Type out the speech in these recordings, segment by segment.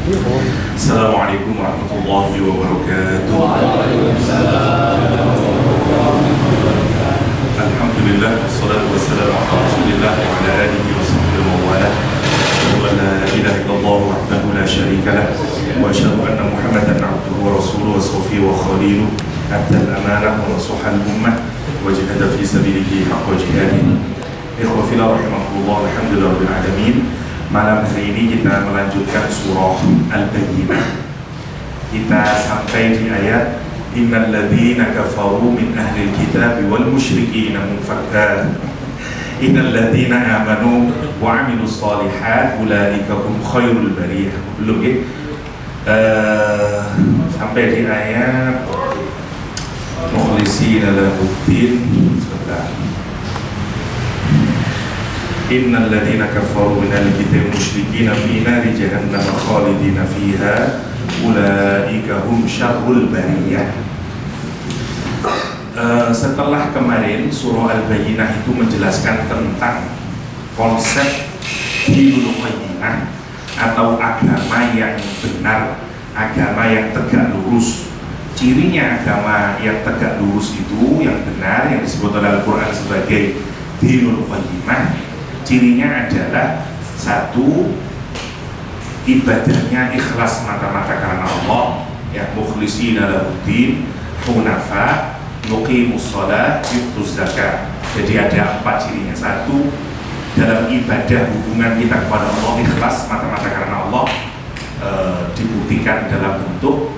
Assalamualaikum warahmatullahi wabarakatuh. Alhamdulillah, wassalatu wassalamu ala Rasulillah wa ala alihi wa sahbihi wa wala. Wa la ilaha illallah wahdahu la syarika lah wa asyhadu anna Muhammadan abduhu wa rasuluhu wa safiyuhu wa khaliluhu adda al-amanah wa nasuha al-ummah wa jahada fi sabilihi haqqa jihadihi. Ikhwafillah rahimahullah, alhamdulillah rabbil alamin. Malam hari ini kita melanjutkan surah Al-Bayyinah. Kita sampai di ayat innal ladzina kafaru min ahlil kitab wal musyrikin munfakkar innal ladzina amanu wa amilus shalihat ulaika hum khairul bariyah. Belum ya? Sampai di ayat mukhlishina lahuddin. Innal ladzina kafaru minal kitabi musyrikina fi nari jahannam khalidina fiha ulaika hum syarrul bariyah. Setelah kemarin surah Al-Bayyinah itu menjelaskan tentang konsep dinul qayyimah atau agama yang benar, agama yang tegak lurus. Cirinya agama yang tegak lurus itu, yang benar, yang disebut oleh Al-Quran sebagai dinul qayyimah, cirinya adalah satu, ibadahnya ikhlas mata-mata karena Allah, ya mukhlishina lahuddin hunafa nuqimus shalah yu'tuz zakat. Jadi ada 4 cirinya. Satu, dalam ibadah hubungan kita kepada Allah ikhlas mata-mata karena Allah, dibuktikan dalam bentuk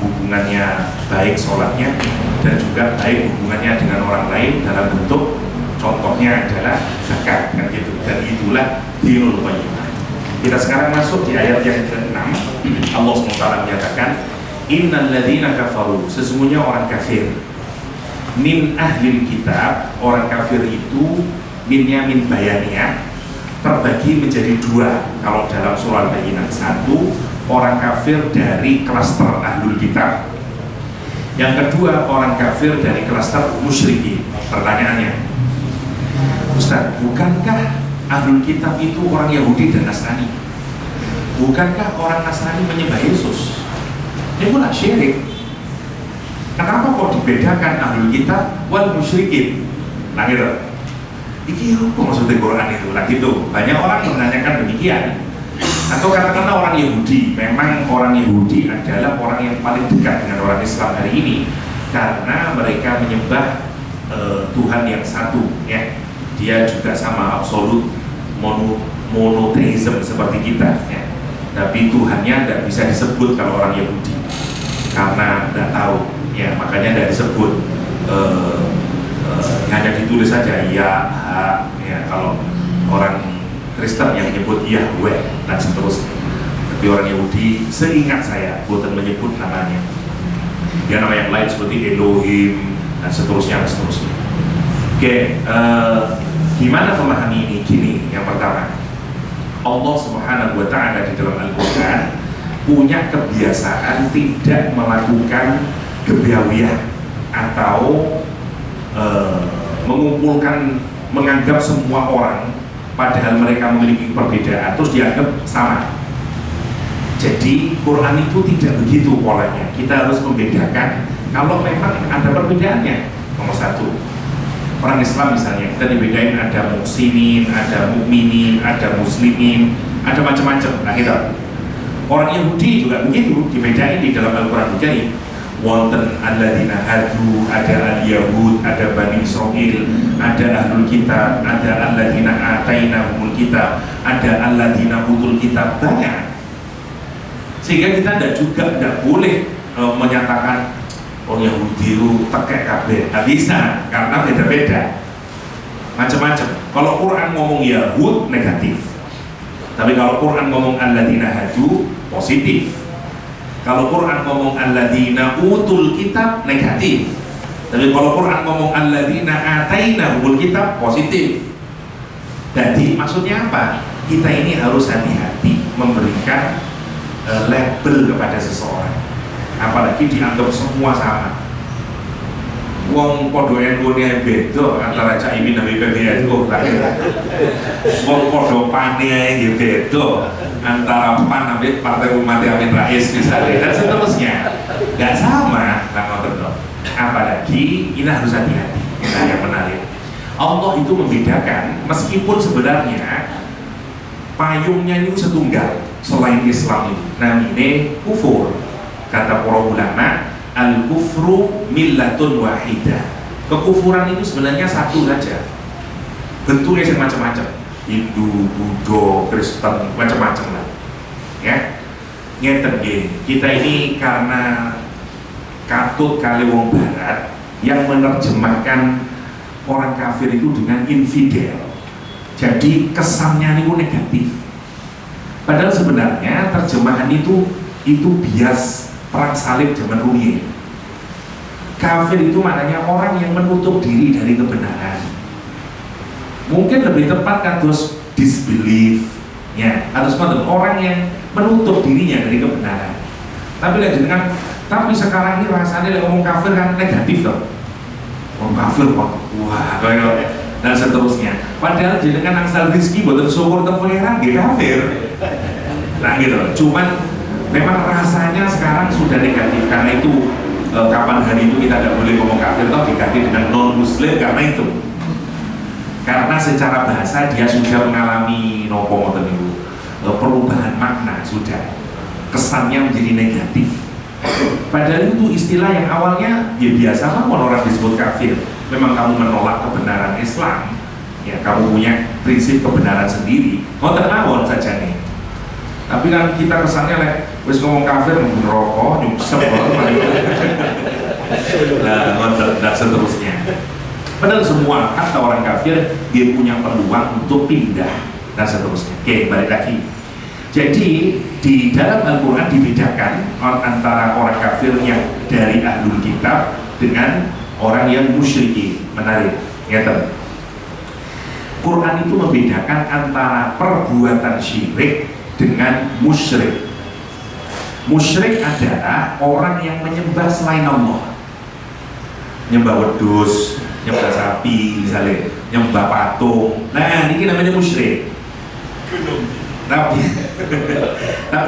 hubungannya baik sholatnya, dan juga baik hubungannya dengan orang lain dalam bentuk contohnya adalah zakat, kan gitu. Dan itulah dinul qayyimah. Kita sekarang masuk di ayat yang ke-6. Allah SWT menyatakan innal ladzina kafaru, sesungguhnya orang kafir, min ahlil kitab, orang kafir itu minnya min bayaniyah, terbagi menjadi 2 kalau dalam surah Al-Bayyinah. Satu, orang kafir dari klaster ahlul kitab. Yang kedua, orang kafir dari klaster musyrikin. Pertanyaannya, Ustaz, bukankah ahlul kitab itu orang Yahudi dan Nasrani? Bukankah orang Nasrani menyembah Yesus? Ini pula syirik. Kenapa kok dibedakan ahlul kitab wal musyrikin? Nah gitu. Iki apa maksudnya Quran itu? Nah gitu. Banyak orang menanyakan demikian. Atau katakanlah orang Yahudi. Memang orang Yahudi adalah orang yang paling dekat dengan orang Islam hari ini, karena mereka menyembah Tuhan yang satu, ya. Dia juga sama absolut monoteisme seperti kita, ya. Tapi Tuhannya tidak bisa disebut kalau orang Yahudi karena tidak tahu, ya, makanya tidak disebut, hanya ditulis saja ya, ya. Kalau orang Kristen yang menyebut Yahweh dan seterusnya. Tapi orang Yahudi seingat saya bukan menyebut namanya, dia nama yang lain seperti Elohim dan seterusnya dan seterusnya. Oke, gimana memahami ini? Gini, yang pertama, Allah Subhanahu wa ta'ala di dalam Al-Quran punya kebiasaan tidak melakukan gebyawiyah atau mengumpulkan, menganggap semua orang padahal mereka memiliki perbedaan terus dianggap sama. Jadi Quran itu tidak begitu polanya. Kita harus membedakan kalau memang ada perbedaannya. Nomor 1, orang Islam misalnya, kita dibedain ada muhsinin, ada mukminin, ada muslimin, ada macam-macam. Nah gitu. Orang Yahudi juga begitu, dibedain di dalam Al-Quran Karim. Wonten alladzina hadu, ada al-yahud, ada bani Israil, ada ahlul kitab, ada alladzina atainahumul kitab, ada alladzina utul kitab, banyak. Sehingga kita tidak boleh menyatakan orang Yahudi itu tekek kabeh, nggak bisa, karena beda-beda, macam-macam. Kalau Quran ngomong Yahud negatif, tapi kalau Quran ngomong alladzina hadu positif. Kalau Quran ngomong alladzina utul kitab negatif, tapi kalau Quran ngomong alladzina atainahumul kitab positif. Jadi maksudnya apa? Kita ini harus hati-hati memberikan label kepada seseorang, apalagi dianggap semua sama. Wong podo NU ne beda antara Cak Imin dan PBNU. Wong podo pane ae beda antara PAN sampai Partai Umat Amin Rais misalnya dan seterusnya. Nggak sama, Kang Ngoten. Apalagi ini harus hati-hati. Nah, yang menarik, Allah itu membedakan meskipun sebenarnya payungnya itu setunggal selain Islam itu. Namanya kufur. Kata para ulama, al-kufru millatun wahidah. Kekufuran itu sebenarnya satu saja. Bentuknya macam-macam. Hindu, Buddha, Kristen, macam-macam lah. Ya. Ngeten nggih. Kita ini karena katut kali wong barat yang menerjemahkan orang kafir itu dengan infidel. Jadi kesannya itu negatif. Padahal sebenarnya terjemahan itu bias perang salib zaman rumiyin. Kafir itu maknanya orang yang menutup diri dari kebenaran. Mungkin lebih tepat kan terus disbelief, ya, harus orang yang menutup dirinya dari kebenaran. Tapi sekarang ini rasanya ngomong kafir kan negatif loh. Ngomong kafir kok, wah, dan seterusnya. Padahal jenengan angsal rezeki buat syukur teng pangeran nggih kafir. Nah gitu. Cuman memang rasanya sekarang sudah negatif karena itu kapan hari itu kita tidak boleh ngomong kafir atau diganti dengan non muslim karena itu. Karena secara bahasa dia sudah mengalami nopo ngoten niku. Perubahan makna sudah. Kesannya menjadi negatif. Padahal itu istilah yang awalnya ya biasa kan orang disebut kafir. Memang kamu menolak kebenaran Islam, ya kamu punya prinsip kebenaran sendiri. Ngoten mawon saja nih. Tapi kan kita kesannya wis ngomong kafir ngerokok, nyungsep nah, ngoten dan seterusnya. Padahal semua kata orang kafir dia punya peluang untuk pindah dan seterusnya. Oke, balik lagi. Jadi di dalam Al-Quran dibedakan antara orang kafir yang dari ahlul kitab dengan orang yang musyrikin. Menarik, ngeten. Quran itu membedakan antara perbuatan syirik dengan musyrik. Musyrik adalah orang yang menyembah selain Allah, nyembah wedhus, nyembah sapi, misalnya nyembah patung. Nah, ini namanya musyrik. Tapi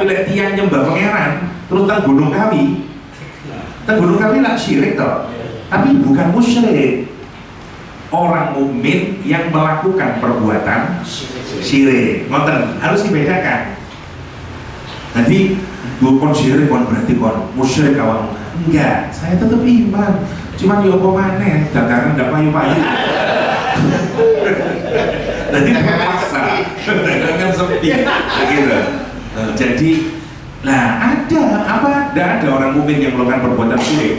lek tiyang nyembah pangeran terus teng gunung kawi lah syirik toh. Tapi bukan musyrik. Orang mukmin yang melakukan perbuatan syirik. Ngoten, harus dibedakan. Nanti kon syirik kon berarti kon musyrik kawan. Enggak, saya tetap iman. Cuman yo apa maneh dagangan enggak payu-payu. Jadi terpaksa dagangan sepi begitu. Jadi ada apa? Tidak ada orang mukmin yang melakukan perbuatan syirik.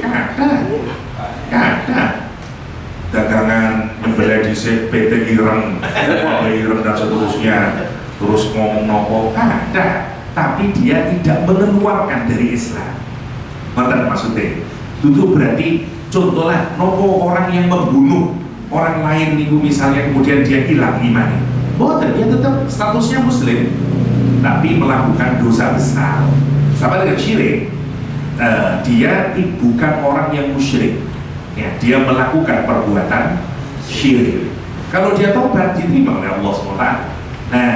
Ada. Dagangan membeli di PT Ireng, Ireng dan seterusnya, terus ngomong nopo ada, tapi dia tidak mengeluarkan dari Islam. Maksudnya maksudnya, itu berarti contohlah nopo orang yang membunuh orang lain itu misalnya kemudian dia hilang imannya, dia tetap statusnya muslim, tapi melakukan dosa besar. Sama dengan syirik, dia bukan orang yang musyrik. Ya, dia melakukan perbuatan syirik. Kalau dia tobat diterima oleh Allah SWT. Nah,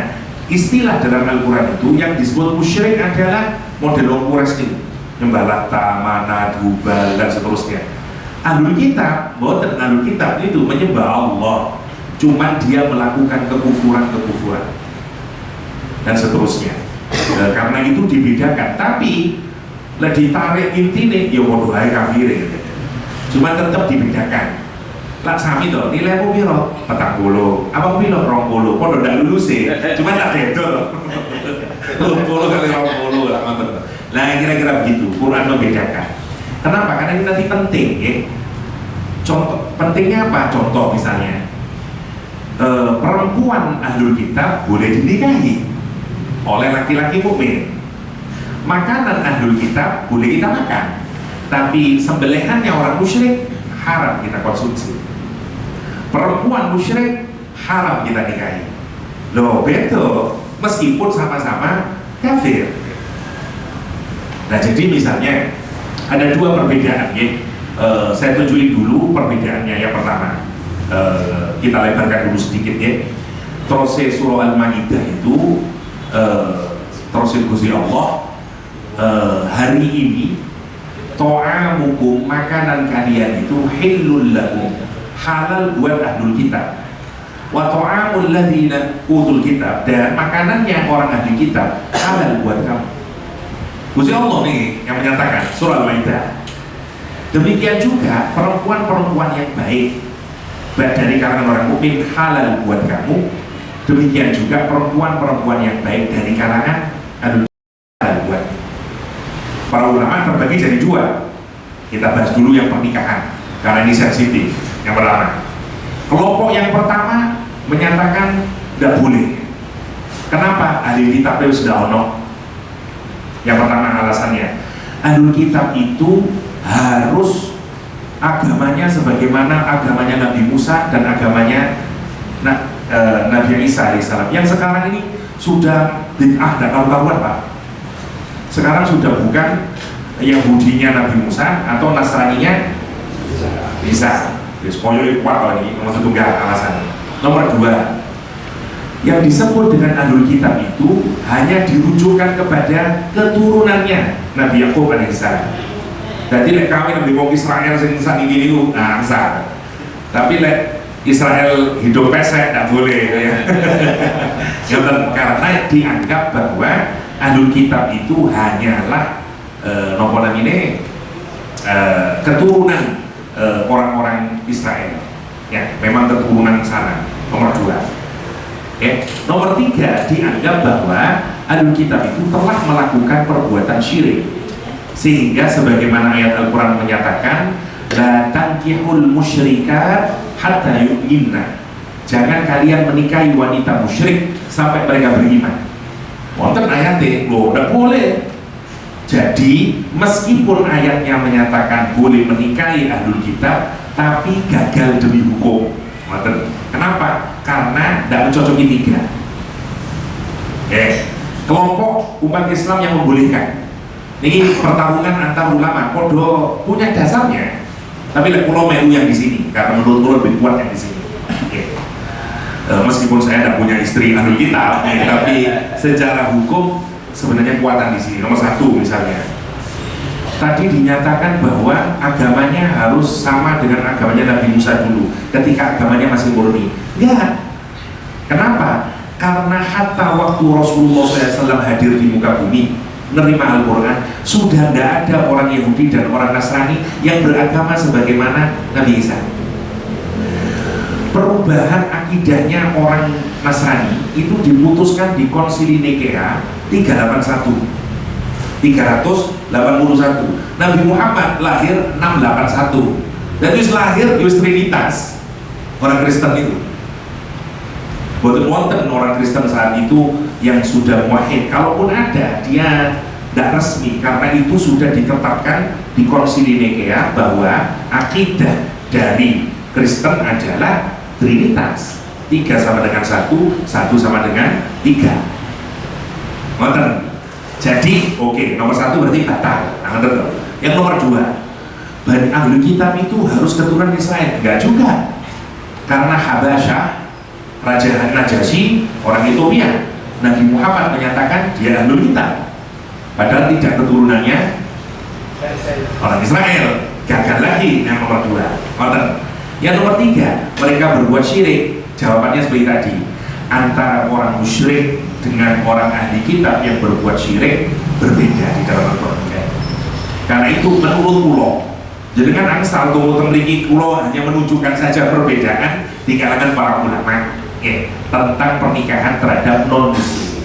istilah dalam Al-Quran itu yang disebut musyrik adalah model Quraisy ini, nyembah Lata, Manat, Hubal dan seterusnya. Ahlul kitab, boten ahlul kitab itu menyembah Allah, cuman dia melakukan kekufuran dan seterusnya. Nah, karena itu dibedakan. Tapi lah ditarik intinya ya modal kafir. Cuma tetap dibedakan. Lah sami toh, nilai apa piro? 40. Apa piro? 20. Padha ndak lulus sih. Cuma tak beda. 20 kali 20 lah ngoten. Lah kira-kira begitu. Quran membedakan. Kenapa? Karena ini nanti penting ya. Contoh pentingnya apa? Contoh misalnya perempuan ahlul kitab boleh dinikahi oleh laki-laki mukmin. Makanan ahlul kitab boleh kita makan. Tapi sembelihannya orang musyrik haram kita konsumsi. Perempuan musyrik haram kita nikahi. Loh, betul. Meskipun sama-sama kafir. Nah, jadi misalnya ada dua perbedaan ya. Saya tunjukin dulu perbedaannya. Yang pertama, kita lebarkan dulu sedikit ya. Proses surah Al-Maidah itu terus Gusti Allah, hari ini ta'amukum, makanan kalian itu hillul lakum, halal buat ahlul kitab, wa ta'amul ladzina utul kitab, dan makanannya orang ahli kitab halal buat kamu. Gusti Allah nih yang menyatakan, surah Al-Maidah. Demikian juga perempuan-perempuan yang baik dari kalangan orang mukmin halal buat kamu. Demikian juga perempuan-perempuan yang baik dari kalangan halal buat. Para ulama terbagi jadi dua. Kita bahas dulu yang pernikahan karena ini sensitif. Yang pertama, kelompok yang pertama menyatakan tidak boleh. Kenapa? Ahli kitab itu sudah ono. Yang pertama alasannya, ahli kitab itu harus agamanya sebagaimana agamanya Nabi Musa dan agamanya Nabi Isa alaihissalam. Yang sekarang ini sudah bid'ah dan karuan, Pak. Sekarang sudah bukan Yahudinya Nabi Musa atau Nasraninya Isa. Koyo kuat kalau ini nomor tunggal alasannya. Nomor dua, yang disebut dengan ahlul kitab itu hanya dirujukan kepada keturunannya Nabi Yakub alaihissalam. Jadi lek kami Nabi wong Israel sing saat ini itu angsa. Tapi lek Israel hidup pesek tidak boleh ya. Karena dianggap bahwa ahlul kitab itu hanyalah nopo namine keturunan orang-orang Israel. Ya, memang keturunan sana. Nomor dua. Okay. Nomor tiga, dianggap bahwa ahlul kitab itu telah melakukan perbuatan syirik, sehingga sebagaimana ayat Al-Quran menyatakan, la tankihul musyrikat hatta yu'minna, jangan kalian menikahi wanita musyrik sampai mereka beriman. Wonten ayatnya, loh, tidak boleh. Jadi meskipun ayatnya menyatakan boleh menikahi ahlul kitab, tapi gagal demi hukum. Kenapa? Karena tidak mencocoki tiga. Kelompok umat Islam yang membolehkan. Ini pertarungan antar ulama, kodo punya dasarnya. Tapi pulau melu yang di sini, karena menurut lebih kuat yang di sini. Meskipun saya tidak punya istri ahlul kitab, tapi secara hukum sebenarnya kuatan di sini. Nomor satu misalnya, tadi dinyatakan bahwa agamanya harus sama dengan agamanya Nabi Musa dulu ketika agamanya masih murni. Enggak. Kenapa? Karena hatta waktu Rasulullah SAW hadir di muka bumi menerima Al-Quran, sudah tidak ada orang Yahudi dan orang Nasrani yang beragama sebagaimana Nabi Isa. Perubahan akidahnya orang Nasrani itu diputuskan di Konsili Nikea 381. Nabi Muhammad lahir 681. Dan itu lahir di Trinitas. Orang Kristen itu. Wonten orang Kristen saat itu yang sudah muwahhid. Kalaupun ada, dia tidak resmi karena itu sudah ditetapkan di Konsili Nikea bahwa akidah dari Kristen adalah Trinitas. 3 sama dengan 1, 1 sama dengan 3. Wonten. Jadi, oke, nomor 1 berarti batal. Yang nomor 2, Bani Ahlul Kitab itu harus keturunan Israel. Enggak juga. Karena Habasyah, Raja Najasyi, orang Ethiopia, Nabi Muhammad menyatakan dia Ahlul Kitab. Padahal tidak keturunannya orang Israel. Gagal lagi yang nomor 2. Yang nomor 3, mereka berbuat syirik. Jawabannya seperti tadi. Antara orang musyrik dengan orang ahli kitab yang berbuat syirik berbeda di dalam Al-Quran. Karena itu menurut pulau, jadi kan angsal tunggu memiliki pulau hanya menunjukkan saja perbedaan di kalangan para ulama tentang pernikahan terhadap non muslim.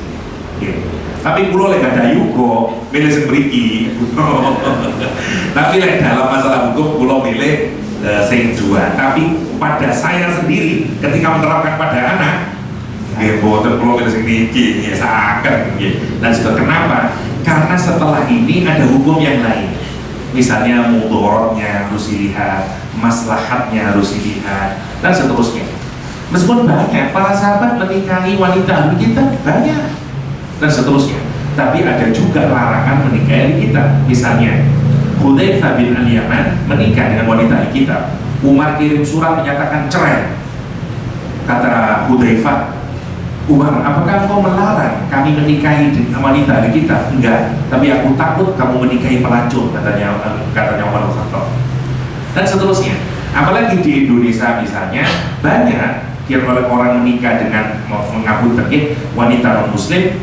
Tapi pulau lega dayu kok milih sembriki. Tapi dalam masalah hukum pulau milih sing dua. Tapi pada saya sendiri ketika menerapkan pada anak, boten pulau milih sing niki, seakan. Dan sudah kenapa? Karena setelah ini ada hukum yang lain. Misalnya mudorotnya harus dilihat, maslahatnya harus dilihat, dan seterusnya. Meskipun banyak para sahabat menikahi wanita ahli kitab, banyak, dan seterusnya. Tapi ada juga larangan menikahi ahli kitab. Misalnya Hudzaifah bin Al-Yaman menikah dengan wanita ahli kitab. Umar kirim surat menyatakan cerai. Kata Hudzaifah, Umar, apakah kau melarang kami menikahi wanita di kita? Enggak, tapi aku takut kamu menikahi pelacur, katanya Umar bin Khattab. Dan seterusnya. Apalagi di Indonesia misalnya banyak orang menikah dengan mengaku terkait wanita non muslim,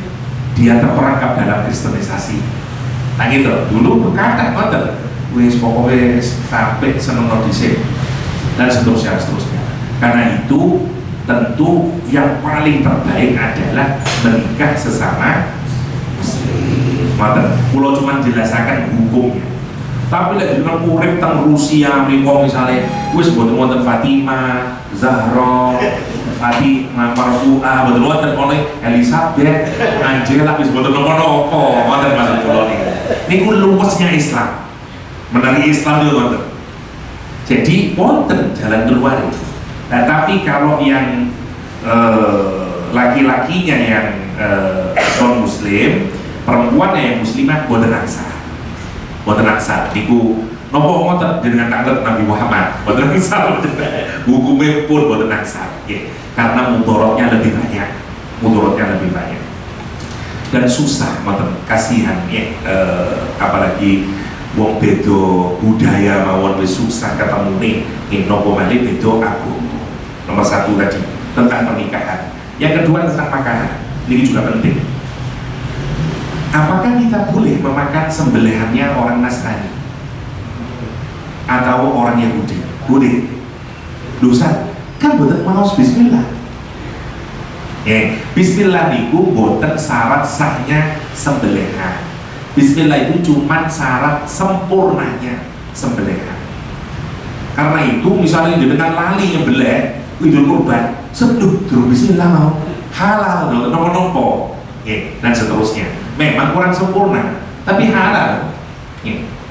dia terperangkap dalam kristenisasi. Nah gitu, dulu berkata ngoten, wis pokoknya sampai seneng disik dan seterusnya. Karena itu tentu yang paling terbaik adalah menikah sesama muslim. Kalau cuma jelaskan hukumnya. Tapi lagi dengan urip teng Rusia, Amerika misalnya, wis boten wonten Fatimah, Zahra, Fatimah, Marfu'ah, boten wonten oleh Elizabeth, Angela, wis boten napa-napa, wonten maksud kula niki. Niku luwesnya Islam. Menari Islam itu wonten. Jadi wonten jalan keluar. Nah, tapi kalau yang laki-lakinya yang non muslim, perempuannya yang muslimah boten aksar niku nopo ngoten jenengan tanggep Nabi Muhammad boten aksar hukumnya pun boten aksar ya, karena mudorotnya lebih banyak dan susah ngoten, kasihan ya, apalagi wong bedo budaya mawon wis susah ketemu nih nopo malih bedo aku. Nomor satu tadi tentang pernikahan, yang kedua tentang makanan, ini juga penting. Apakah kita boleh memakan sembelihannya orang Nasrani atau orang Yahudi? Boleh. Dosa kan boten maos bismillah. Bismillah niku boten syarat sahnya sembelihan. Bismillah itu cuma syarat sempurnanya sembelihan. Karena itu misalnya dengan lali nyembelih idul kurban, seduh terus bismillah mau halal nopo-nopo. Dan seterusnya. Memang kurang sempurna, tapi halal.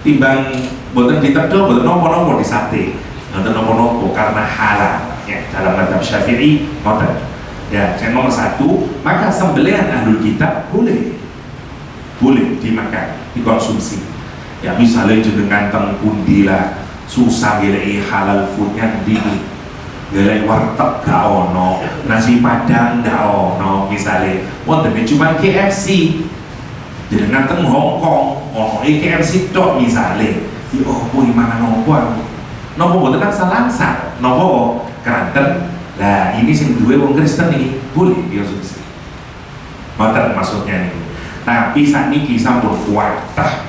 Timbang boten ditedol, boten nopo-nopo di sate, boten nopo-nopo karena halal. Dalam mazhab Syafi'i ngoten. Ya, yang nomor satu, maka sembelihan ahlul kitab boleh dimakan, dikonsumsi. Ya misalnya jenengan teng pundi lah, susah gelei halal foodnya di gelai warteg gak ono, nasi padang gak ono, misalnya wonten cuma KFC. Jenengan teng Hong Kong ono KFC tok misalnya, oh boy mana nopo boten langsa nopo keranten. Nah ini sing duwe wong Kristen ini boleh dikonsumsi. Ngoten maksudnya nih. Tapi saat ini sampun kuatah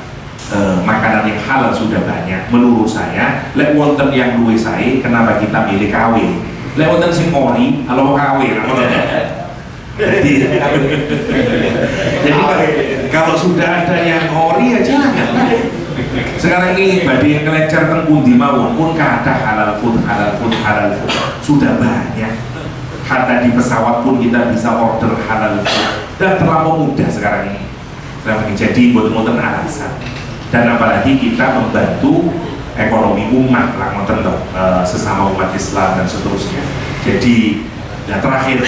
makanan yang halal sudah banyak. Menurut saya, lek wonten yang duwe saya, kenapa kita milih KW? Lek wonten sing ori, kalau KW jadi kalau sudah ada yang ori ya jangan. Sekarang ini badi yang ngelecer teng pundi mawon pun kata halal food sudah banyak. Hatta di pesawat pun kita bisa order halal food. Dan terlalu mudah sekarang ini. Jadi boten-boten alasan. Dan apalagi kita membantu ekonomi umat lah, sesama umat Islam dan seterusnya. Jadi yang terakhir,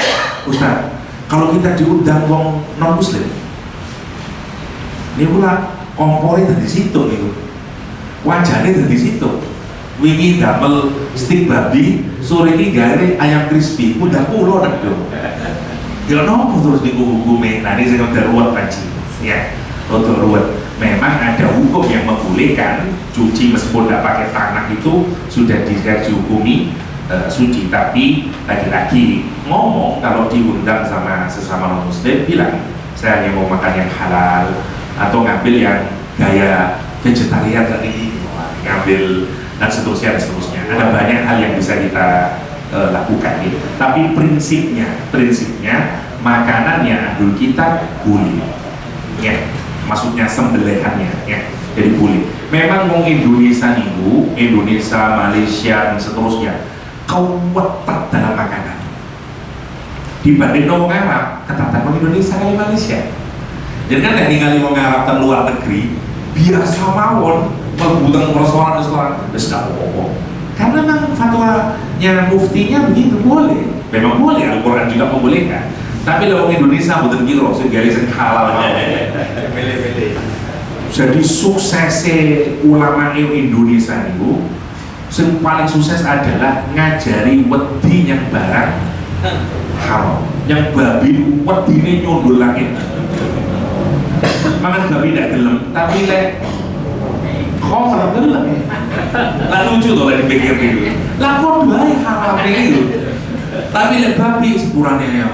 Ustaz, kalau kita diundang wong non muslim, ini pula kompornya dari situ nih, wajahnya dari situ. Wingi damel stik babi, sore ini gare ayam crispy, udah pulau nek do. Ya nopo terus dihukume. Nah ini saya udah ruwet panci, ya, untuk ruwet. Memang ada hukum yang membolehkan cuci meskipun tidak pakai tanah itu sudah dihukumi suci, tapi lagi-lagi ngomong kalau diundang sama sesama non muslim bilang saya hanya mau makan yang halal atau ngambil yang gaya vegetarian tadi, ngambil dan seterusnya. Ada banyak hal yang bisa kita lakukan gitu. Tapi prinsipnya makanannya ahlul kitab boleh, ya, maksudnya sembelihannya, ya, jadi boleh. Memang wong Indonesia niku, Indonesia, Malaysia dan seterusnya kewetet dalam makanan dibanding wong Arab. Ketatan wong Indonesia kali Malaysia. Jadi kan nek ningali wong Arab teng luar negeri biasa mawon mlebu teng restoran wis gak apa-apa. Karena memang fatwanya muftinya begitu, boleh. Memang boleh, Al-Qur'an juga membolehkan. Tapi lho wong Indonesia mboten kira sing gale sing halal mawon. Jadi suksesnya ulama Indonesia niku yang paling sukses adalah ngajari wedi yang barang haram. yang babi wedine nyundul langit. Mangan babi tidak gelem, tapi lek khomer gelem. Lah lucu tuh lek dipikir gitu. Lah kok bae haram gitu. Tapi lek babi sepurane ya.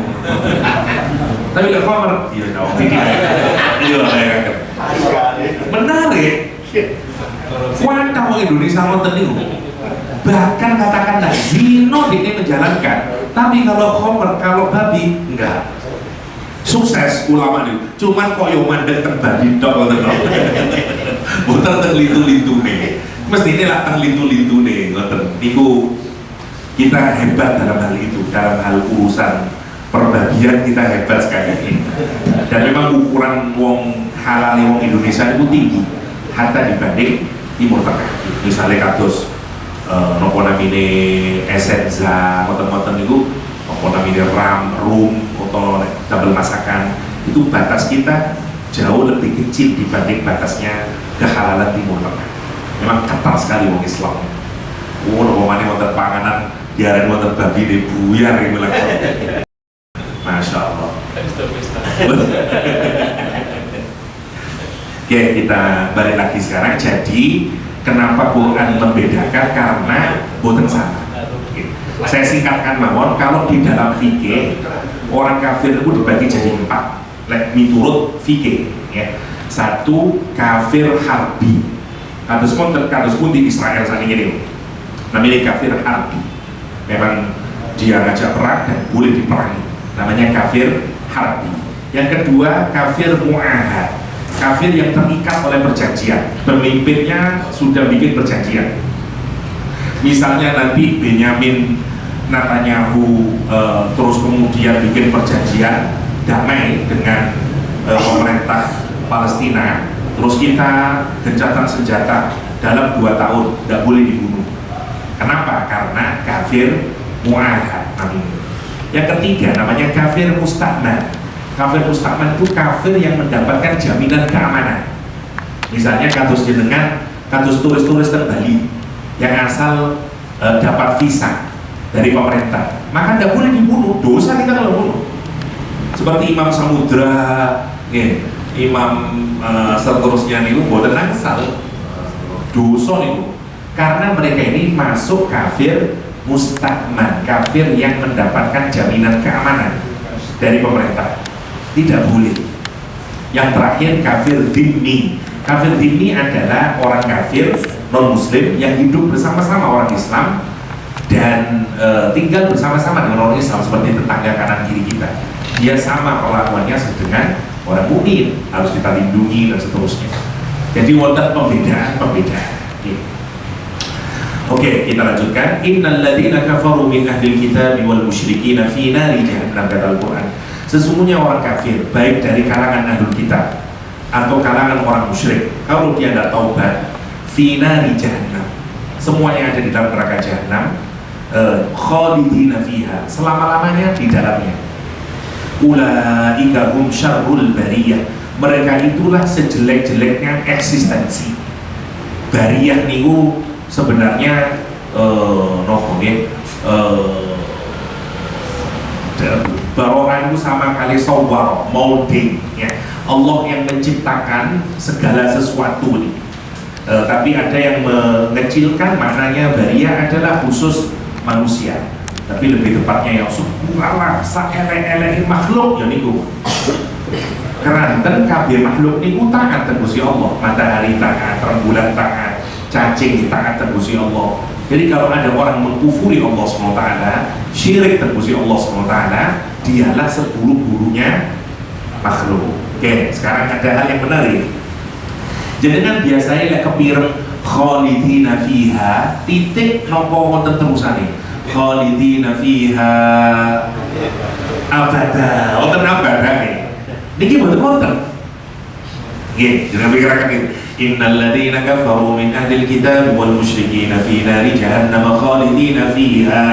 Tapi lek khomer iya dong. Iya kayak menarik. Kuantah orang Indonesia ngoten niku. Bahkan katakanlah zino ini menjalankan, tapi kalau khomer, kalau babi enggak. Sukses ulama nih, cuman kok yo mandek teng babi tok ngoten lho. Boten teng lintu-lintune. Mesti ini lah teng lintu-lintune ngoten. Niku kita hebat dalam hal itu, dalam hal urusan perbabian kita hebat sekali ini. Dan memang ukuran wong halal wong Indonesia itu tinggi, hatta dibanding Timur Tengah. Misalnya kados nopo namine Essenza, moten-moten itu nopo namine rum atau double masakan, itu batas kita jauh lebih kecil dibanding batasnya kehalalan Timur Tengah. Memang ketat sekali wong Islam. Nopo maneh wonten panganan diarani wonten babi de buyar iki lho. Masya Allah. Oke, kita balik lagi sekarang. Jadi kenapa Quran membedakan? Karena boten sama. Saya singkatkan mawon, kalau di dalam fikih orang kafir itu dibagi jadi 4. Miturut fikih, ya. 1 kafir harbi. Kados pun di Israel saat ini, namanya kafir harbi. Memang dia ngajak perang dan boleh diperangi. Namanya kafir harbi. Yang kedua kafir mu'ahad. Kafir yang terikat oleh perjanjian, pemimpinnya sudah bikin perjanjian. Misalnya nanti Benyamin Netanyahu terus kemudian bikin perjanjian damai dengan pemerintah Palestina, terus kita gencatan senjata dalam 2 tahun, nggak boleh dibunuh. Kenapa? Karena kafir mu'ahad namanya. Yang ketiga namanya kafir musta'man. Kafir musta'man itu kafir yang mendapatkan jaminan keamanan. Misalnya kados jenengan, kados turis-turis dari Bali yang asal dapat visa dari pemerintah, maka tidak boleh dibunuh, dosa kita kalau bunuh. Seperti Imam Samudra, Imam seterusnya itu boten asal dosa itu, karena mereka ini masuk kafir musta'man, kafir yang mendapatkan jaminan keamanan dari pemerintah. Tidak boleh. Yang terakhir kafir dhimmi. Kafir dhimmi adalah orang kafir non muslim yang hidup bersama-sama orang Islam dan tinggal bersama-sama dengan orang Islam, seperti tetangga kanan kiri kita. Dia sama perlakuannya dengan orang mukmin, harus kita lindungi dan seterusnya. Jadi wonten pembedaan. Oke, kita lanjutkan. Innal ladzina kafaru min ahlil kitab wal musyrikin fi nari jahannam, kata Al-Qur'an. Sesungguhnya orang kafir, baik dari kalangan ahlul kitab atau kalangan orang musyrik, kalau dia tidak taubat, fi nari jahannam, semua yang ada di dalam neraka jahannam, khalidina fiha, selama-lamanya di dalamnya. Ulaika hum syarrul bariyah, mereka itulah sejelek-jeleknya eksistensi. Bariyah niku sebenarnya barokan itu sama kali sawwar, molding, ya. Allah yang menciptakan segala sesuatu nih. Tapi ada yang mengecilkan maknanya bariyah adalah khusus manusia, tapi lebih tepatnya yang subhanallah saelek-elek makhluk ya niku. Keranten kabeh makhluk niku taat tegusi Allah, matahari taat, rembulan taat, cacing taat tegusi Allah. Jadi kalau ada orang mengkufuri Allah SWT, syirik tegusi Allah SWT, dialah seburuk-buruknya makhluk. Oke, sekarang ada hal yang menarik. Jadi kan biasanya lek kepireng khalidina fiha, titik nopo wonten terusane. Khalidina fiha abada. Wonten abada nggih. Niki mboten wonten. Nggih, jangan pikiraken itu. Innal ladzina kafaru min ahlil kitab wal musyrikin fi nari jahannam khalidina fiha.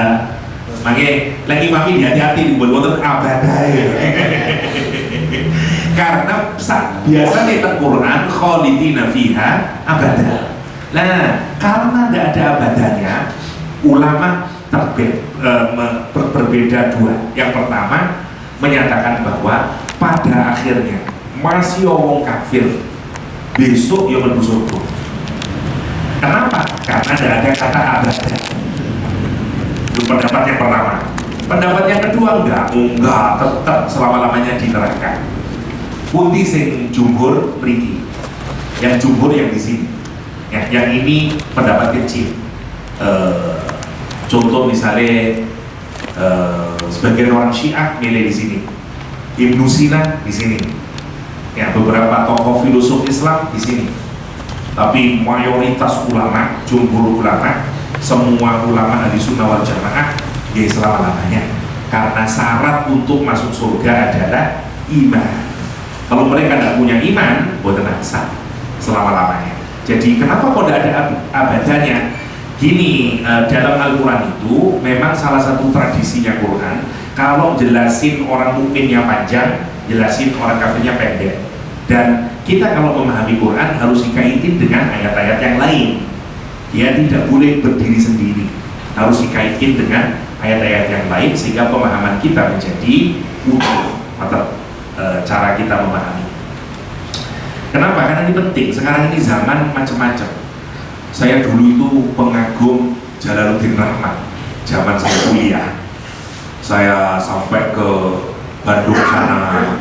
Mangke lagi mami hati-hati dibuat wonten abada. Karena biasanya di Quran khalidina fiha abada. Nah, karena tidak ada abadanya, ulama berbeda dua. Yang pertama, menyatakan bahwa pada akhirnya masih wong kafir besok ya mlebu surga. Kenapa? Karena tidak ada kata abadan. Itu pendapat yang pertama. Pendapat yang kedua enggak tetap selama-lamanya di neraka. Putih sing jumhur mriki. Yang jumhur yang di sini. Yang ini pendapat kecil. Contoh misalnya sebagian orang Syiah milih di sini. Ibnu Sina di sini. Ya, beberapa tokoh filosof Islam di sini. Tapi mayoritas ulama, jumhur ulama, semua ulama ahli sunnah wal jamaah ya selama-lamanya, karena syarat untuk masuk surga adalah iman. Kalau mereka tidak punya iman, buat sah selama-lamanya. Jadi kenapa kok tidak ada abadannya? Gini, dalam Al-Quran itu memang salah satu tradisinya Quran, kalau jelasin orang mukminnya panjang, jelasin orang kafirnya pendek. Dan kita kalau memahami Quran harus dikaitin dengan ayat-ayat yang lain. Dia tidak boleh berdiri sendiri, harus dikaitin dengan ayat-ayat yang lain sehingga pemahaman kita menjadi utuh atau cara kita memahami. Kenapa? Karena ini penting. Sekarang ini zaman macam-macam. Saya dulu itu pengagum Jalaluddin Rahman zaman saya kuliah. Saya sampai ke Bandung sana,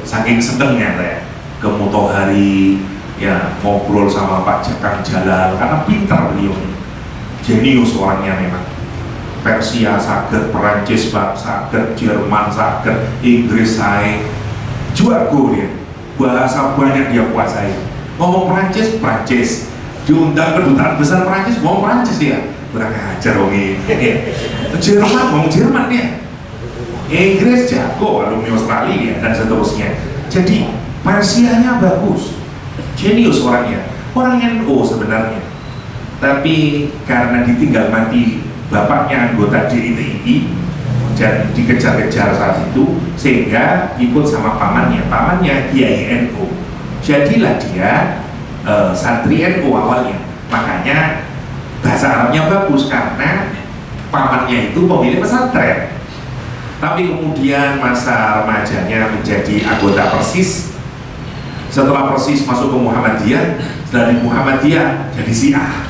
saking senengnya saya ke Mutohari, ya ngobrol sama Pak Jakang Jalal karena pintar beliau, jenius orangnya memang. Persia saged, Perancis saged, Jerman saged, Inggris saya jago dia, bahasa banyak dia kuasai. Ngomong Perancis, diundang kedutaan besar Perancis ngomong Perancis dia, kurang ajar wong ini. Jerman ngomong Jerman dia, Inggris jago, alumni Australia dan seterusnya. Jadi Persianya bagus, jenius orangnya, orang NU sebenarnya. Tapi karena ditinggal mati bapaknya anggota DITI dan dikejar-kejar saat itu, sehingga ikut sama pamannya Kiai NU. Jadilah dia santri NU awalnya. Makanya bahasa Arabnya bagus karena pamannya itu pemilik pesantren. Tapi kemudian masa remajanya menjadi anggota Persis. Setelah Persis masuk ke Muhammadiyah, dari Muhammadiyah jadi Syiah.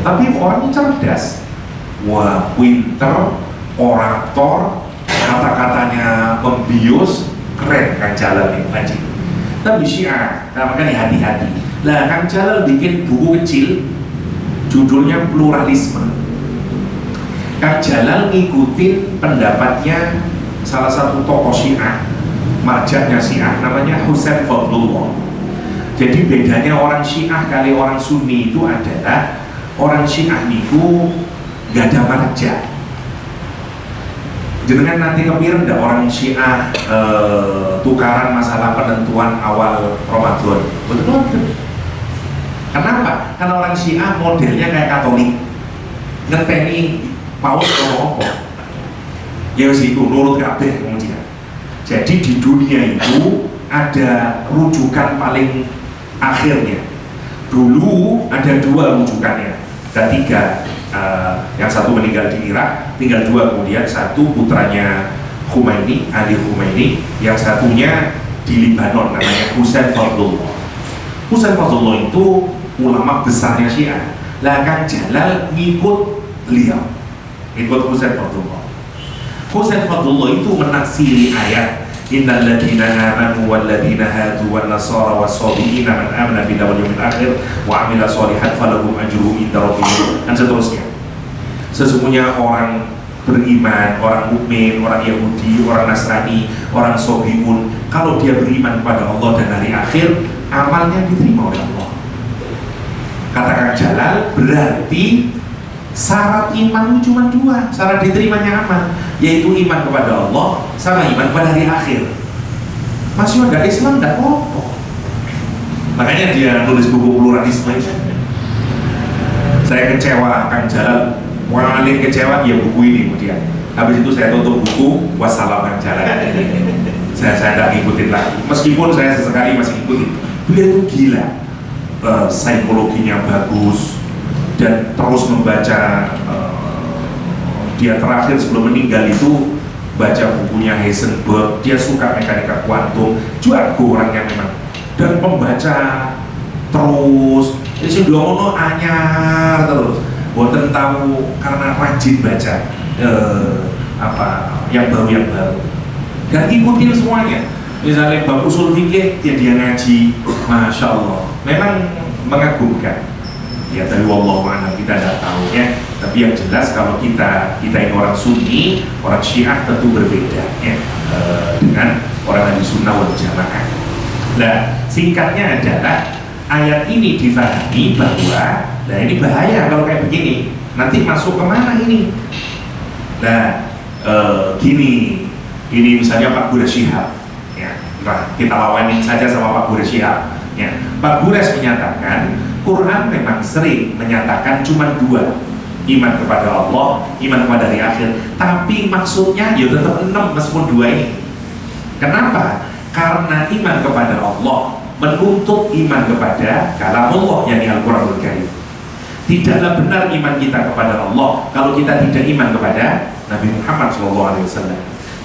Tapi orangnya cerdas, wah pinter, orator, kata-katanya membius, keren Kang Jalal nih Haji. Tapi Syiah, nah makanya hati-hati. Lah Kang Jalal bikin buku kecil, judulnya Pluralisme. Kang Jalal ngikutin pendapatnya salah satu tokoh Syiah, marjanya Syiah, namanya Husain Fadlullah. Jadi bedanya orang Syiah kali orang Sunni itu adalah orang Syiah itu gak ada marja. Jangan nanti kepir ada orang Syiah tukaran masalah penentuan awal Ramadan. Betul. Kenapa? Karena orang Syiah modelnya kayak Katolik, ngeteni paus atau apa. Ya wis iku nurut kabeh wong Cina. Jadi di dunia itu ada rujukan paling akhirnya. Dulu ada dua rujukannya, ada tiga. Yang satu meninggal di Irak, tinggal dua kemudian, satu putranya Khomeini, Ali Khomeini, yang satunya di Lebanon namanya Husain Fadlullah. Husain Fadlullah itu ulama besarnya Syiah. Lah Kang Jalal ngikut beliau, ikut Husain Fadlullah. Husain Fadlullah itu menaksiri ayat innal ladzina amanu wal ladzina hadu wan nasara was-sabiina man amana billahi wal yawmil akhir wa amila shalihan falahum ajruhum inda rabbihim, dan seterusnya. Sesungguhnya orang beriman, orang mukmin, orang Yahudi, orang Nasrani, orang Sobiun, kalau dia beriman kepada Allah dan hari akhir, amalnya diterima oleh Allah. Kata Kang Jalal, berarti syarat iman itu cuma dua, syarat diterimanya amal, yaitu iman kepada Allah sama iman pada hari akhir. Masih ada Islam tidak apa-apa. Makanya dia nulis buku Pluralisme. Saya kecewa Kang Jalal, paling kecewa ya buku ini kemudian. Habis itu saya tutup buku, wassalam Kang Jalal. saya tidak ngikutin lagi, meskipun saya sesekali masih ngikutin. Beliau itu gila, psikologinya bagus, dan terus membaca. Dia terakhir sebelum meninggal itu baca bukunya Heisenberg, dia suka mekanika kuantum, jago orangnya memang, dan pembaca terus, jadi sudah ngono anyar terus, boten tahu karena rajin baca yang baru, dan ikutin semuanya. Misalnya bab usul fikih, dia ngaji, masya Allah, memang mengagumkan. Ya, tapi wallahu a'lam, kita tidak tahu ya. Tapi yang jelas kalau kita ini orang Sunni, orang Syiah tentu berbeda ya, dengan orang ahli sunnah wal jamaah. Nah, singkatnya adalah ayat ini difahami bahwa, nah ini bahaya kalau kayak begini, nanti masuk kemana ini? Nah, ini misalnya Pak Gures Syihab, ya, nah, kita lawanin saja sama Pak Gures Syihab. Ya, Pak Gures menyatakan Quran memang sering menyatakan cuma dua, iman kepada Allah, iman kepada hari akhir, tapi maksudnya ya tetap 6 meskipun dua ini. Kenapa? Karena iman kepada Allah menuntut iman kepada kalamullah, yakni Al-Quranul Karim. Tidaklah benar iman kita kepada Allah kalau kita tidak iman kepada Nabi Muhammad SAW.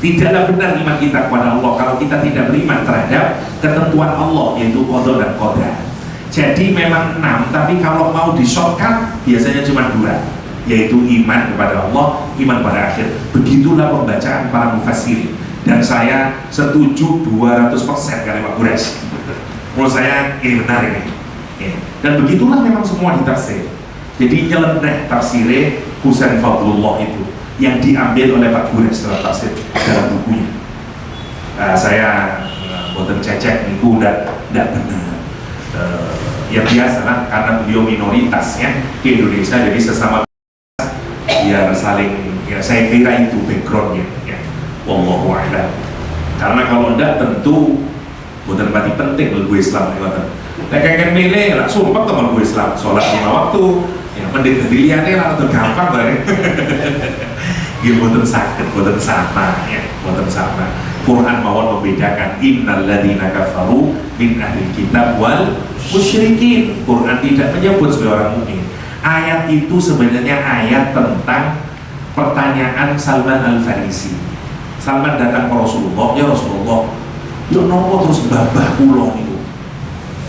Tidaklah benar iman kita kepada Allah kalau kita tidak beriman terhadap ketentuan Allah, yaitu qada dan qadar. Jadi memang 6, tapi kalau mau di-shortcut biasanya cuma 2, yaitu iman kepada Allah, iman pada akhir. Begitulah pembacaan para mufassirin, dan saya setuju 200% kali Pak Gures. Menurut saya ini benar ini. Ya. Dan begitulah memang semua ditafsir. Jadi nyeleneh tafsirnya Husain Fadlullah itu yang diambil oleh Pak Gures dalam tafsir dalam bukunya. Saya boten cecek niku tidak benar. Ya biasalah, karena beliau minoritasnya di Indonesia, jadi sesama biar saling, ya saya kira itu backgroundnya ya. Wallahu a'lam. Karena kalau enggak tentu bukan berarti penting gue Islam ya. Kayak milih lah, sumpah teman gue Islam, sholat 5 waktu, ya mending dilihatnya lah, itu gampang banget. Ya bukan sakit, bukan sama ya, bukan sama. Quran mawon membedakan innal ladzina kafaru min ahli kitab wal musyrikin. Quran tidak menyebut sebagai orang mukmin. Ayat itu sebenarnya ayat tentang pertanyaan Salman Al-Farisi. Salman datang ke Rasulullah, ya Rasulullah, yo nopo terus babah kula niku,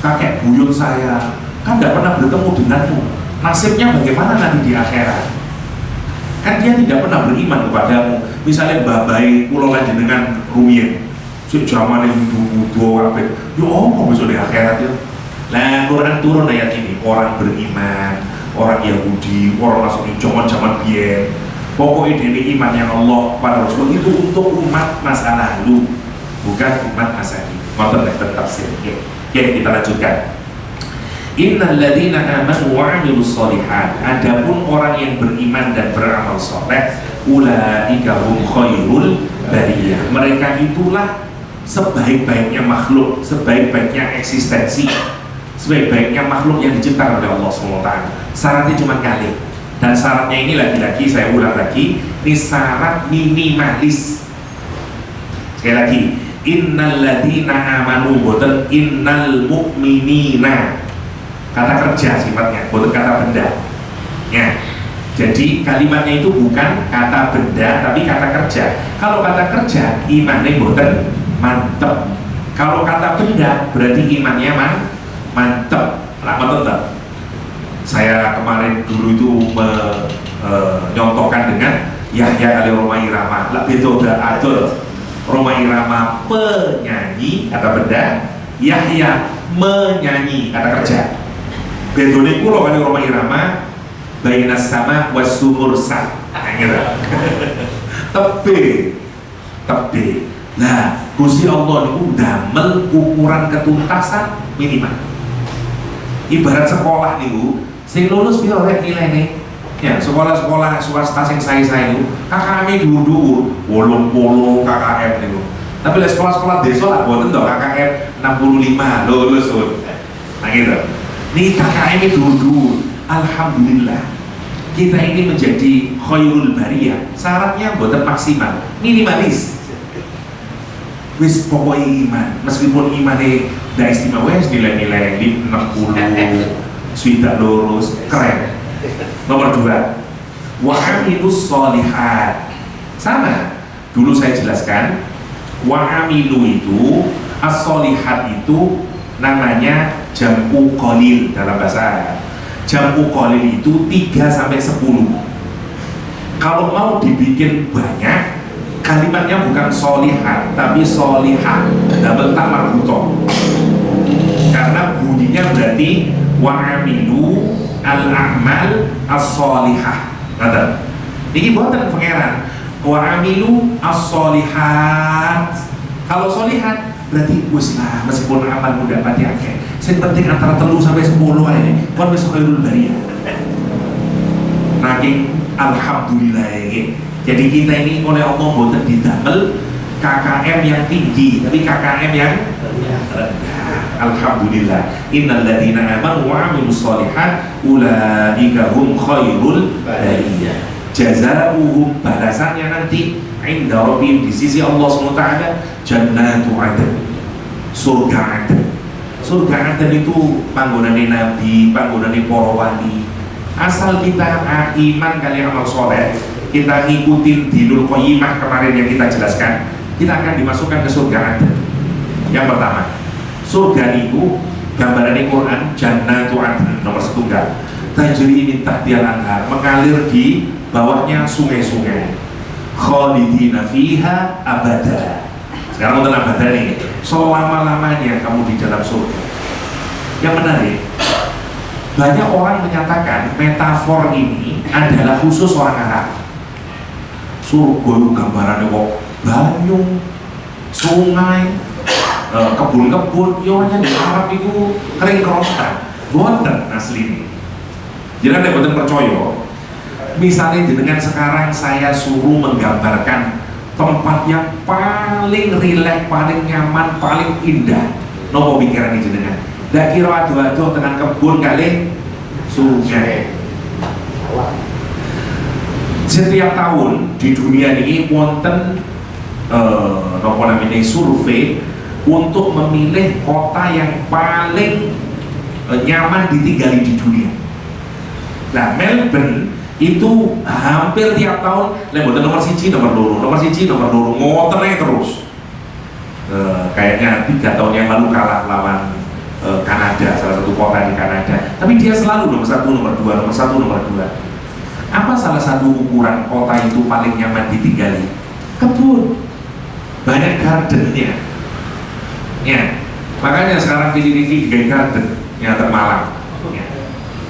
kakek buyut saya kan tidak pernah bertemu denganmu, nasibnya bagaimana nanti di akhirat? Kan dia tidak pernah beriman kepadamu. Misalnya babai kula lanjenengan rumiyin sik jamane dua kabeh, yo apa besok di akhirat ya? Nah, Quran turun ayat ini, orang beriman, orang Yahudi, orang Nasrani zaman biyen, pokoknya ini iman yang Allah pada Rasul itu untuk umat masa lalu, bukan umat masa ini. Ngoten nek tafsir. Oke, kita lanjutkan. Innal ladzina amanu wa 'amilus shalihat, adapun orang yang beriman dan beramal saleh, ulaika hum khairul bariyah, mereka itulah sebaik-baiknya makhluk, sebaik-baiknya eksistensi, sebaik-baiknya makhluk yang diciptakan oleh Allah SWT. Syaratnya cuma kali, dan syaratnya ini lagi-lagi saya ulang lagi, ini syarat minimalis. Sekali lagi, innal ladzina amanu, boten innal mu'minina, kata kerja sifatnya, bukan kata benda ya. Jadi kalimatnya itu bukan kata benda tapi kata kerja. Kalau kata kerja imannya bukan mantep, kalau kata benda berarti imannya mantep lah. Mantep. Saya kemarin dulu itu menyontohkan dengan Yahya Ali Roma Irama lah, beda atur. Roma Irama penyanyi kata benda, Yahya menyanyi kata kerja. Bedone kula kali Roma Irama bainas sama wasumur sa. Tebe. Nah, Gusti Allah niku damel ukuran ketuntasan minimal. Ibarat sekolah niku, sing lulus piro rek nilainya? Ya, sekolah-sekolah swasta sing saya niku KKM dhuwur-dhuwur, 80 KKM niku. Tapi lek sekolah-sekolah desa lah boten to KKM 65 lulus. Nah gitu. Ini KKM dulu, alhamdulillah kita ini menjadi khairul bariyah. Syaratnya buatan maksimal, minimalis. Wis pokoknya iman, meskipun imannya tidak istimewa, nilai-nilai di 60, sudah lurus, keren. Nomor 2, wa amilus sholihat, sama. Dulu saya jelaskan, wa amilu itu as-solihat itu namanya jam'u qalil dalam bahasa Arab. Jam'u qalil itu 3 sampai 10. Kalau mau dibikin banyak, kalimatnya bukan solihat tapi solihah, double tak marbutoh. Karena bunyinya berarti wa amilu al-a'mal as-solihah. Ngerti? Ini buatan pangeran. Wa amilu as-solihat. Kalau solihat berarti wis lah, meskipun amal mudah pati akeh. Sing penting antara 3 sampai 10 ae. Kon wis khairul bariyah. Nanging alhamdulillah ini. Jadi kita ini oleh Allah boten didamel KKM yang tinggi, tapi KKM yang rendah. Alhamdulillah. Innal ladzina amanu wa 'amilus sholihat ulaika hum khairul bariyah. Jazaohum, balasannya nanti inda rabbihim, di sisi Allah SWT, jannatu adn, surga adn. Surga adn itu panggonane nabi, panggonane para wali. Asal kita iman kali amal soleh, kita ngikutin dinul qayyimah kemarin yang kita jelaskan, kita akan dimasukkan ke surga adn. Yang pertama, surga itu gambaran Quran, jannatu adn nomor 1, tajri min tahtihal anhar, mengalir di bawahnya sungai-sungai, khalidina fiha abada. Sekarang untuk abada nih, selama-lamanya kamu di dalam surga. Yang menarik, banyak orang menyatakan metafor ini adalah khusus orang Arab. Surga itu gambarannya kok banyu, sungai, kebun-kebun. Yoanya di Arab itu kering kerontang, boten asli ini. Jangan ada boten percaya. Misalnya dengan sekarang saya suruh menggambarkan tempat yang paling rileks, paling nyaman, paling indah, nopo pikiran ini jenengan. Ndak kira adu-adu dengan kebun kali sungai. Setiap tahun di dunia ini wonten nopo namanya survei untuk memilih kota yang paling nyaman ditinggali di dunia. Nah, Melbourne itu hampir tiap tahun lembaga nomor 1, nomor 2, ngoten aja terus. Kayaknya 3 tahun yang lalu kalah lawan Kanada, salah satu kota di Kanada. Tapi dia selalu nomor 1, nomor 2, nomor 1, nomor 2. Apa salah satu ukuran kota itu paling nyaman ditinggali? Kebun, banyak gardennya. Ya, makanya sekarang pilih-pilih gaya garden yang termalang. Ya.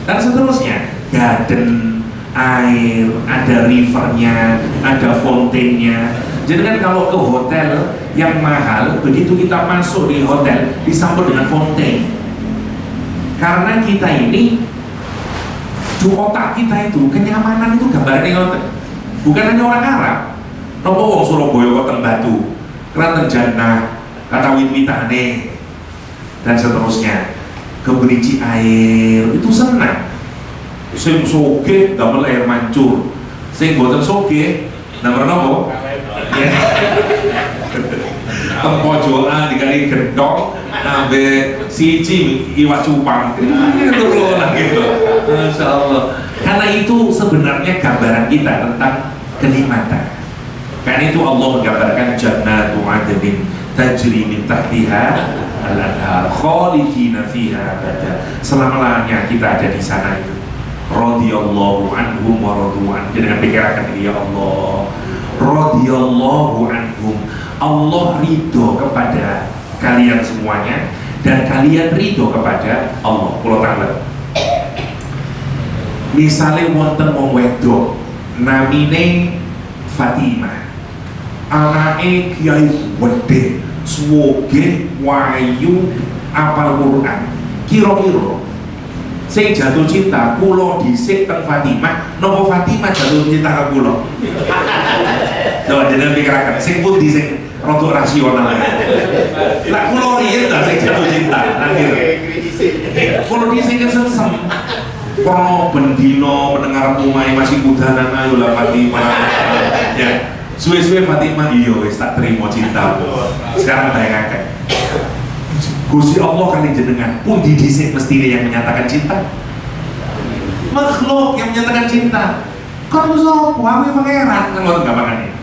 Dan seterusnya, garden, air, ada rivernya, ada fountainnya. Jadi kan kalau ke hotel yang mahal, begitu kita masuk di hotel disambut dengan fontaine. Karena kita ini di otak kita itu kenyamanan itu gambarnya ngoten. Bukan hanya orang Arab, nopo wong Surabaya kok Batu, Kraton Jannah, kata wit-witane dan seterusnya. Keberiji air itu senang. Sing soge damel air mancur, sing boten soge damel nopo? Ya. Tempojokan dikali gendong nambe siji iwak cupang gitu loh gitu. Masya Allah. Karena itu sebenarnya gambaran kita tentang kenikmatan. Karena itu Allah menggambarkan jannatu adnin tajri min tahtiha al-anhar khalidina fiha abada. Selama-lamanya kita ada di sana itu. Radhiyallahu anhum wa radu an. Jangan pikirkan ya Allah. Radhiyallahu anhum. Allah ridho kepada kalian semuanya dan kalian ridho kepada Allah. Kalau tahu, misalnya wonten wong wedok namine Fatimah, anake kiai gede, suwoge, wayu, apal Quran, kira-kira sing jatuh cinta kula dhisik teng Fatimah, nopo Fatimah jatuh cinta ke kula? Coba jenengan pikiraken, sing pundi sing rodok rasional. Lah kula riyen ta sing jatuh cinta, akhir. Kula dhisik kesem. Kono bendino mendengar umai masih kudanan ayolah Fatimah. Ya, suwe-suwe Fatimah iya wis tak terima cintamu. Sekarang bayangaken. Gusti Allah kali jenengan pundi dhisik mestine yang menyatakan cinta? Makhluk yang menyatakan cinta. Kan sapa aku pangeran ngono gampangane.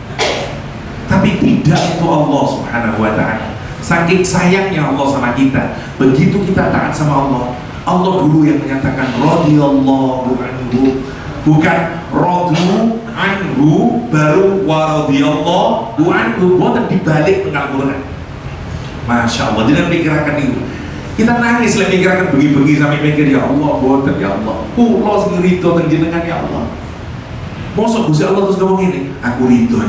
Tapi tapi tidak untuk Allah Subhanahu wa ta'ala. Saking sayangnya Allah sama kita, begitu kita taat sama Allah, Allah dulu yang menyatakan radhiyallahu anhu, bukan radu anhu baru wa radhiyallahu anhu. Bukan dibalik tengah Quran. Masya Allah, jangan pikirkan itu. Kita nangis lah mikirkan bengi-bengi sampai mikir ya Allah, boten ya Allah. Allah sing rido teng jenengan ya Allah. Mosok Gusti Allah terus ngomong ini, aku rido